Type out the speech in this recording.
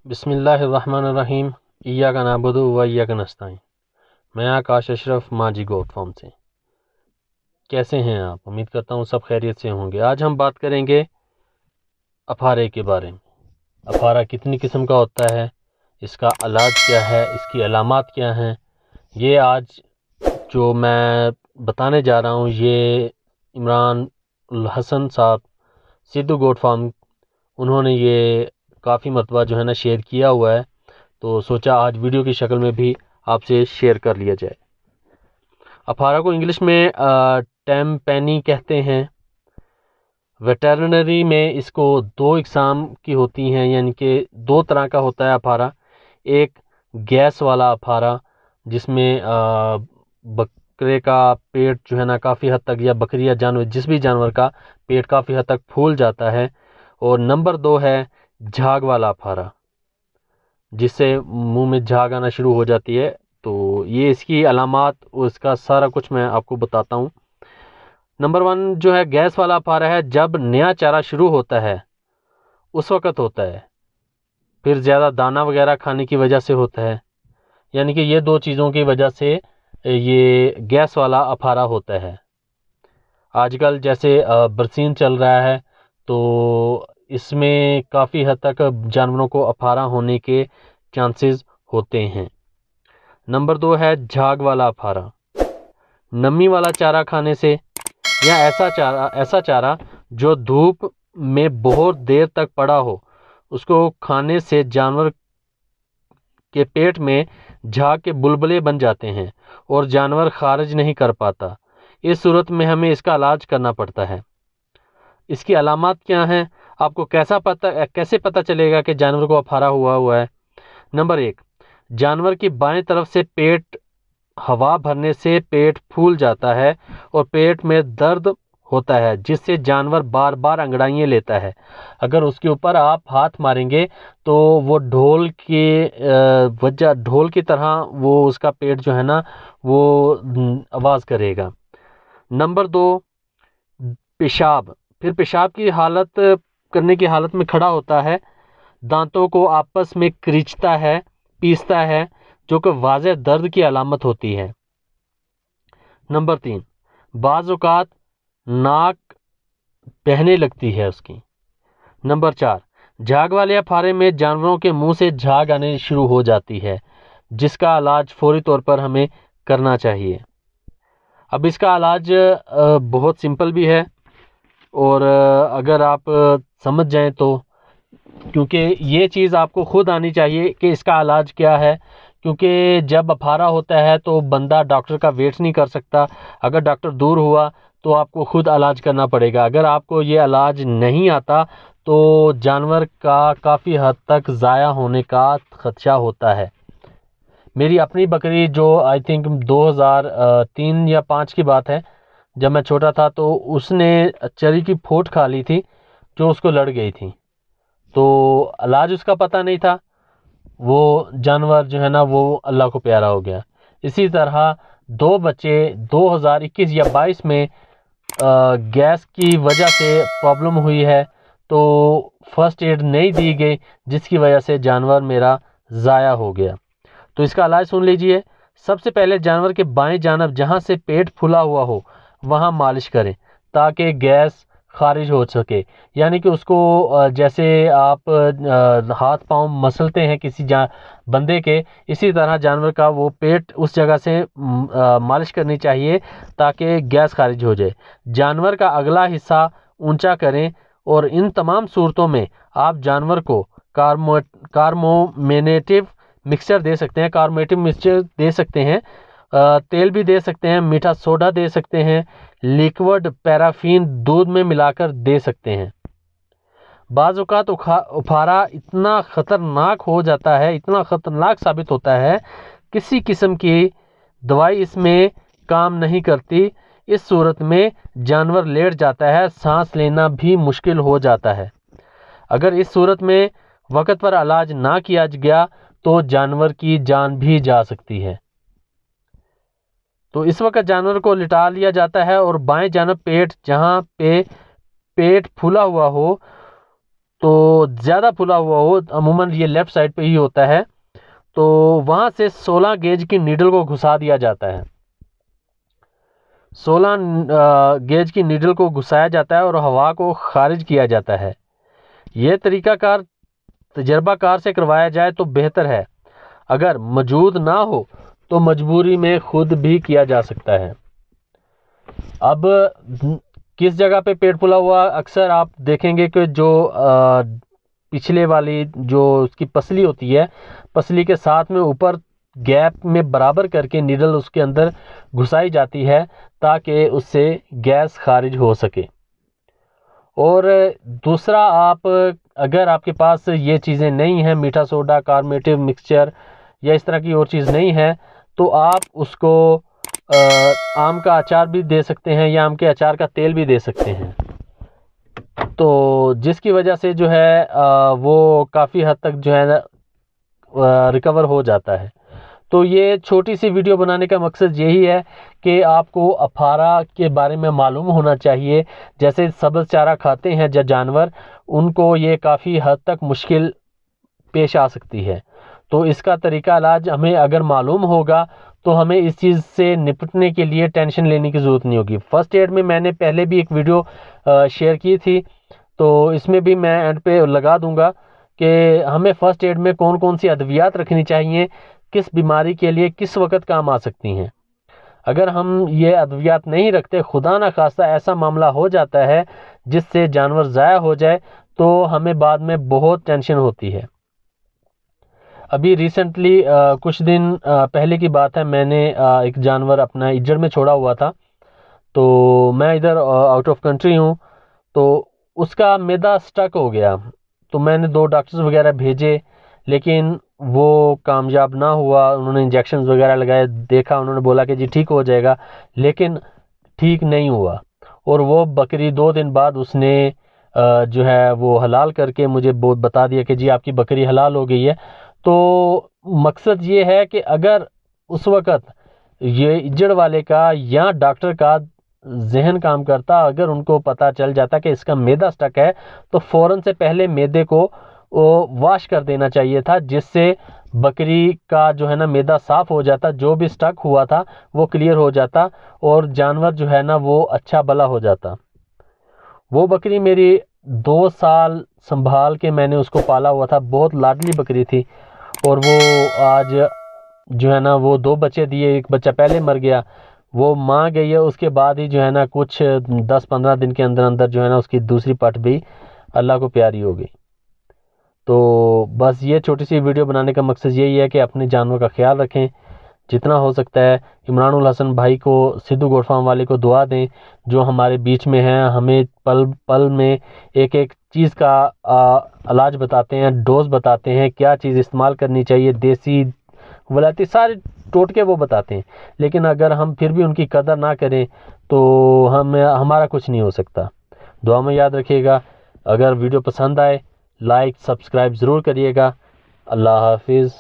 بسم اللہ الرحمن الرحیم۔ ایاک نعبد و ایاک نستعین۔ میں آکاش اشرف ماجی گوٹ فارم سے۔ کیسے ہیں آپ؟ امید کرتا ہوں سب خیریت سے ہوں گے۔ آج ہم بات کریں گے اپارے کے بارے میں۔ اپارا کتنی قسم کا ہوتا ہے، اس کا علاج کیا ہے، اس کی علامات کیا ہیں، یہ آج جو میں بتانے جا رہا ہوں یہ عمران الحسن صاحب سدھو گوٹ فارم انہوں نے یہ کافی مرتبہ جو ہے نا شیئر کیا ہوا ہے، تو سوچا آج ویڈیو کی شکل میں بھی آپ سے شیئر کر لیا جائے۔ اپارا کو انگلش میں ٹیمپینی کہتے ہیں۔ ویٹرنری میں اس کو دو اقسام کی ہوتی ہیں، یعنی کہ دو طرح کا ہوتا ہے اپارا۔ ایک گیس والا اپارا جس میں بکرے کا پیٹ جو ہے نا کافی حد تک، یا بکری یا جانور جس بھی جانور کا پیٹ کافی حد تک پھول جاتا ہے۔ اور نمبر دو ہے جھاگ والا اپارا، جس سے منہ میں جھاگ آنا شروع ہو جاتی ہے۔ تو یہ اس کی علامات اور اس کا سارا کچھ میں آپ کو بتاتا ہوں۔ نمبر 1 جو ہے گیس والا اپارا ہے، جب نیا چارہ شروع ہوتا ہے اس وقت ہوتا ہے، پھر زیادہ دانہ وغیرہ کھانے کی وجہ سے ہوتا ہے، یعنی کہ یہ دو چیزوں کی وجہ سے یہ گیس والا اپارا ہوتا ہے۔ آج کل جیسے برسین چل رہا ہے تو اس میں کافی حد تک جانوروں کو اپارا ہونے کے چانسز ہوتے ہیں۔ نمبر 2 ہے جھاگ والا اپارا۔ نمی والا چارہ کھانے سے، یا ایسا چارہ جو دھوپ میں بہت دیر تک پڑا ہو، اس کو کھانے سے جانور کے پیٹ میں جھاگ کے بلبلے بن جاتے ہیں اور جانور خارج نہیں کر پاتا۔ اس صورت میں ہمیں اس کا علاج کرنا پڑتا ہے۔ اس کی علامات کیا ہیں؟ آپ کو کیسے پتہ چلے گا کہ جانور کو اپارا ہوا ہے؟ نمبر 1، جانور کی بائیں طرف سے پیٹ ہوا بھرنے سے پیٹ پھول جاتا ہے اور پیٹ میں درد ہوتا ہے، جس سے جانور بار بار انگڑائیاں لیتا ہے۔ اگر اس کے اوپر آپ ہاتھ ماریں گے تو وہ ڈھول کی طرح وہ اس کا پیٹ جو ہے نا وہ آواز کرے گا۔ نمبر 2، پیشاب۔ پھر پیشاب کی حالت کرنے کی حالت میں کھڑا ہوتا ہے، دانتوں کو آپس میں کریچتا ہے، پیستا ہے، جو کہ واضح درد کی علامت ہوتی ہے۔ نمبر 3، بعض اوقات ناک بہنے لگتی ہے اس کی۔ نمبر 4، جھاگ والے اپارے میں جانوروں کے منہ سے جھاگ آنے شروع ہو جاتی ہے، جس کا علاج فوری طور پر ہمیں کرنا چاہیے۔ اب اس کا علاج بہت سمپل بھی ہے، اور اگر آپ سمجھ جائیں تو، کیونکہ یہ چیز آپ کو خود آنی چاہیے کہ اس کا علاج کیا ہے، کیونکہ جب اپارا ہوتا ہے تو بندہ ڈاکٹر کا ویٹ نہیں کر سکتا۔ اگر ڈاکٹر دور ہوا تو آپ کو خود علاج کرنا پڑے گا۔ اگر آپ کو یہ علاج نہیں آتا تو جانور کا کافی حد تک ضائع ہونے کا خدشہ ہوتا ہے۔ میری اپنی بکری جو آئی تھنک 2003 یا 2005 کی بات ہے، جب میں چھوٹا تھا، تو اس نے چری کی پھوٹ کھا لی تھی جو اس کو لڑ گئی تھی، تو علاج اس کا پتہ نہیں تھا، وہ جانور جو ہے نا وہ اللہ کو پیارا ہو گیا۔ اسی طرح 2 بچے 2021 یا 22 میں گیس کی وجہ سے پرابلم ہوئی ہے، تو فرسٹ ایڈ نہیں دی گئی، جس کی وجہ سے جانور میرا ضائع ہو گیا۔ تو اس کا علاج سن لیجئے۔ سب سے پہلے جانور کے بائیں جانب جہاں سے پیٹ پھلا ہوا ہو وہاں مالش کریں تاکہ گیس خارج ہو سکے، یعنی کہ اس کو جیسے آپ ہاتھ پاؤں مسلتے ہیں کسی بندے کے، اسی طرح جانور کا وہ پیٹ اس جگہ سے مالش کرنی چاہیے تاکہ گیس خارج ہو جائے۔ جانور کا اگلا حصہ اونچا کریں، اور ان تمام صورتوں میں آپ جانور کو کارمومیٹیو مکسچر دے سکتے ہیں، تیل بھی دے سکتے ہیں، میٹھا سوڈا دے سکتے ہیں، لیکوڈ پیرافین دودھ میں ملا کر دے سکتے ہیں۔ بعض اوقات اپارا اتنا خطرناک ہو جاتا ہے، اتنا خطرناک ثابت ہوتا ہے، کسی قسم کی دوائی اس میں کام نہیں کرتی۔ اس صورت میں جانور لیٹ جاتا ہے، سانس لینا بھی مشکل ہو جاتا ہے۔ اگر اس صورت میں وقت پر علاج نہ کیا گیا تو جانور کی جان بھی جا سکتی ہے۔ تو اس وقت جانور کو لٹا لیا جاتا ہے، اور بائیں جانب جہاں پہ پیٹ پھولا ہوا ہو تو زیادہ پھلا ہوا ہو، عموماً یہ لیفٹ سائڈ پہ ہی ہوتا ہے، تو وہاں سے 16 گیج کی نیڈل کو گھسا دیا جاتا ہے. 16 گیج کی نیڈل کو گھسایا جاتا ہے اور ہوا کو خارج کیا جاتا ہے. یہ طریقہ کار تجربہ کار سے کروایا جائے تو بہتر ہے. اگر موجود نہ ہو تو مجبوری میں خود بھی کیا جا سکتا ہے. اب کس جگہ پہ پیٹ پھلا ہوا، اکثر آپ دیکھیں گے کہ جو پچھلے والی جو اس کی پسلی ہوتی ہے، پسلی کے ساتھ میں اوپر گیپ میں برابر کر کے نیڈل اس کے اندر گھسائی جاتی ہے تاکہ اس سے گیس خارج ہو سکے. اور دوسرا، اگر آپ کے پاس یہ چیزیں نہیں ہیں، میٹھا سوڈا، کاربونیٹڈ مکسچر یا اس طرح کی اور چیز نہیں ہے، تو آپ اس کو آم کا اچار بھی دے سکتے ہیں یا آم کے اچار کا تیل بھی دے سکتے ہیں، تو جس کی وجہ سے جو ہے وہ کافی حد تک جو ہے ریکور ہو جاتا ہے. تو یہ چھوٹی سی ویڈیو بنانے کا مقصد یہی ہے کہ آپ کو افارا کے بارے میں معلوم ہونا چاہیے. جیسے سبز چارہ کھاتے ہیں جانور، ان کو یہ کافی حد تک مشکل پیش آ سکتی ہے. تو اس کا طریقہ علاج ہمیں اگر معلوم ہوگا تو ہمیں اس چیز سے نپٹنے کے لیے ٹینشن لینے کی ضرورت نہیں ہوگی. فرسٹ ایڈ میں نے پہلے بھی ایک ویڈیو شیئر کی تھی، تو اس میں بھی میں اینڈ پہ لگا دوں گا کہ ہمیں فرسٹ ایڈ میں کون کون سی ادویات رکھنی چاہیے، کس بیماری کے لیے کس وقت کام آ سکتی ہیں. اگر ہم یہ ادویات نہیں رکھتے، خدا نہ خواستہ ایسا معاملہ ہو جاتا ہے جس سے جانور ضائع ہو جائے، تو ہمیں بعد میں بہت ٹینشن ہوتی ہے. ابھی ریسنٹلی کچھ دن پہلے کی بات ہے، میں نے ایک جانور اپنا اجڑ میں چھوڑا ہوا تھا. تو میں ادھر آؤٹ آف کنٹری ہوں، تو اس کا معدہ سٹک ہو گیا. تو میں نے 2 ڈاکٹرز وغیرہ بھیجے، لیکن وہ کامیاب نہ ہوا. انہوں نے انجیکشنز وغیرہ لگائے، دیکھا، انہوں نے بولا کہ جی ٹھیک ہو جائے گا، لیکن ٹھیک نہیں ہوا. اور وہ بکری 2 دن بعد اس نے جو ہے وہ حلال کر کے مجھے بتا دیا کہ جی آپ کی بکری حلال ہو گئی ہے. تو مقصد یہ ہے کہ اگر اس وقت یہ اجڑ والے کا یا ڈاکٹر کا ذہن کام کرتا، اگر ان کو پتہ چل جاتا کہ اس کا معدہ سٹک ہے، تو فوراً سے پہلے معدے کو واش کر دینا چاہیے تھا، جس سے بکری کا جو ہے نا معدہ صاف ہو جاتا، جو بھی سٹک ہوا تھا وہ کلیئر ہو جاتا اور جانور جو ہے نا وہ اچھا بھلا ہو جاتا. وہ بکری میری 2 سال سنبھال کے میں نے اس کو پالا ہوا تھا، بہت لاڈلی بکری تھی. اور وہ آج جو ہے نا وہ 2 بچے دیے، ایک بچہ پہلے مر گیا. وہ ماں گئی ہے، اس کے بعد ہی جو ہے نا کچھ 10-15 دن کے اندر اندر جو ہے نا اس کی دوسری پٹ بھی اللہ کو پیاری ہو گئی. تو بس یہ چھوٹی سی ویڈیو بنانے کا مقصد یہی ہے کہ اپنے جانور کا خیال رکھیں جتنا ہو سکتا ہے. عمران الحسن بھائی کو، سدھو گوٹ فارم والے کو دعا دیں جو ہمارے بیچ میں ہیں، ہمیں پل پل میں ایک ایک چیز کا علاج بتاتے ہیں، ڈوز بتاتے ہیں، کیا چیز استعمال کرنی چاہیے، دیسی ولایتی سارے ٹوٹکے وہ بتاتے ہیں. لیکن اگر ہم پھر بھی ان کی قدر نہ کریں تو ہمارا کچھ نہیں ہو سکتا. دعا میں یاد رکھیے گا. اگر ویڈیو پسند آئے، لائک سبسکرائب ضرور کریے گا. اللہ حافظ.